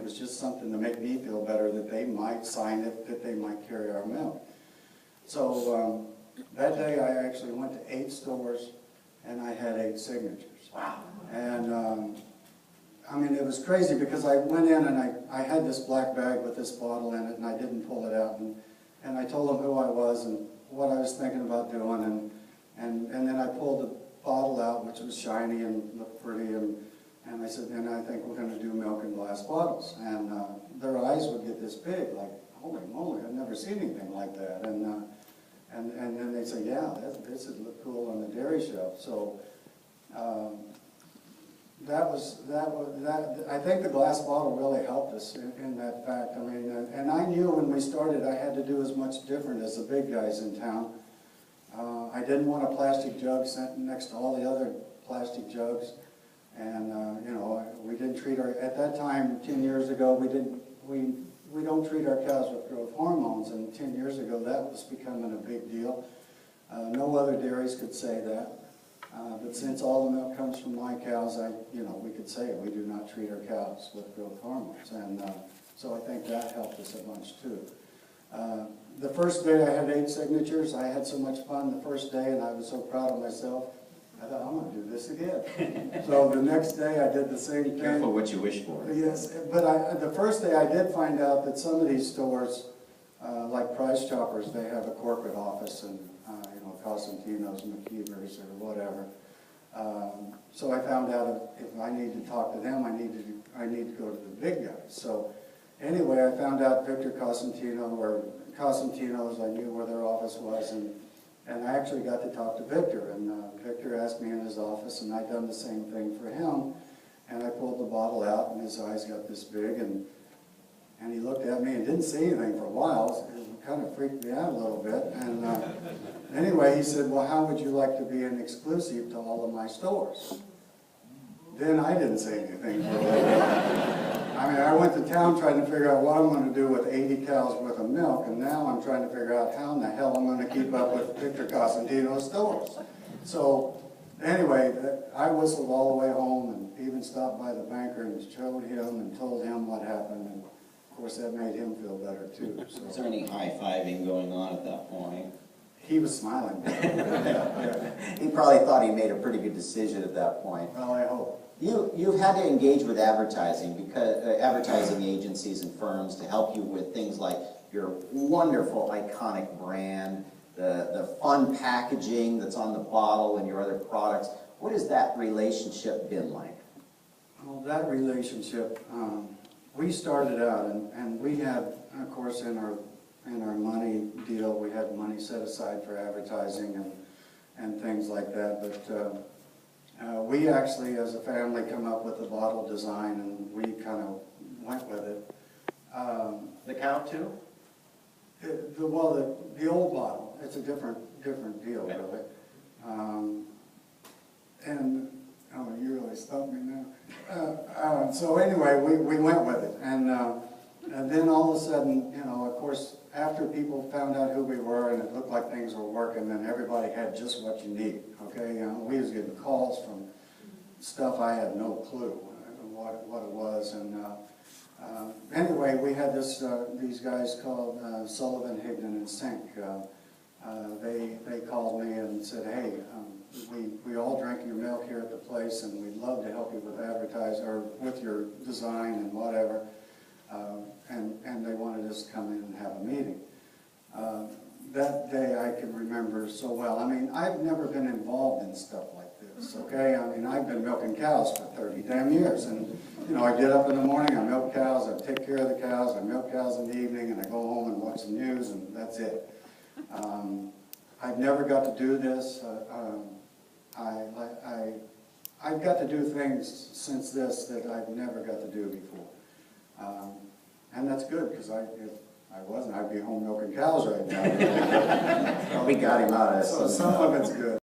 was just something to make me feel better, that they might sign it, that they might carry our milk. So that day I actually went to 8 stores and I had 8 signatures. Wow. And I mean, it was crazy because I went in and I had this black bag with this bottle in it and I didn't pull it out. And I told them who I was and what I was thinking about doing. And then I pulled the bottle out, which was shiny and looked pretty. And I said, and I think we're going to do milk in glass bottles. And their eyes would get this big, like, holy moly, I've never seen anything like that. And then they'd say, yeah, this would look cool on the dairy shelf. So I think the glass bottle really helped us in that fact. I mean, and I knew when we started I had to do as much different as the big guys in town. I didn't want a plastic jug sent next to all the other plastic jugs. And you know, we didn't treat our, at that time, 10 years ago, we don't treat our cows with growth hormones, and 10 years ago that was becoming a big deal. No other dairies could say that. But since all the milk comes from my cows, we could say we do not treat our cows with growth hormones. And so I think that helped us a bunch too. The first day I had 8 signatures. I had so much fun the first day and I was so proud of myself. I thought, I'm going to do this again. So the next day I did the same thing. Be careful what you wish for. Yes, but the first day I did find out that some of these stores, like Price Choppers, they have a corporate office, and Cosentino's, McKeever's, or whatever. So I found out if I need to talk to them, I need to go to the big guys. So anyway, I found out Victor Cosentino, or Cosentino's, I knew where their office was, and I actually got to talk to Victor, and Victor asked me in his office, and I'd done the same thing for him, and I pulled the bottle out, and his eyes got this big, and he looked at me and didn't say anything for a while. It kind of freaked me out a little bit, and anyway, he said, well, how would you like to be an exclusive to all of my stores? Then I didn't say anything for a little bit. I mean, I went to town trying to figure out what I'm going to do with 80 cows worth of milk, and now I'm trying to figure out how in the hell I'm going to keep up with Victor Cosentino's stores. So anyway, I whistled all the way home and even stopped by the banker and showed him and told him what happened. And of course, that made him feel better too. So. Was there any high-fiving going on at that point? He was smiling. Yeah. He probably thought he made a pretty good decision at that point. Well, I hope. You've had to engage with advertising, because advertising agencies and firms to help you with things like your wonderful iconic brand, the fun packaging that's on the bottle and your other products. What has that relationship been like? Well, that relationship, we started out, and we had, of course, in our money deal, we had money set aside for advertising and things like that. But we actually, as a family, come up with the bottle design, and we kind of went with it. The cow too? The old bottle. It's a different deal, okay. Really. And oh, you really stumped me now. So anyway, we went with it, and then all of a sudden, of course, after people found out who we were and it looked like things were working, then everybody had just what you need. Okay, we was getting calls from stuff I had no clue what it was, and anyway, we had these guys called Sullivan, Higdon, and Sink. They called me and said, hey, we all drink your milk here at the place, and we'd love to help you with advertising or with your design and whatever. And they wanted us to come in and have a meeting. That day I can remember so well. I mean, I've never been involved in stuff like this, okay? I mean, I've been milking cows for 30 damn years, and I get up in the morning, I milk cows, I take care of the cows, I milk cows in the evening, and I go home and watch the news, and that's it. I've never got to do this. I've got to do things since this that I've never got to do before. And that's good, because if I wasn't, I'd be home milking cows right now. Well, we got him out of it. So some of it's good.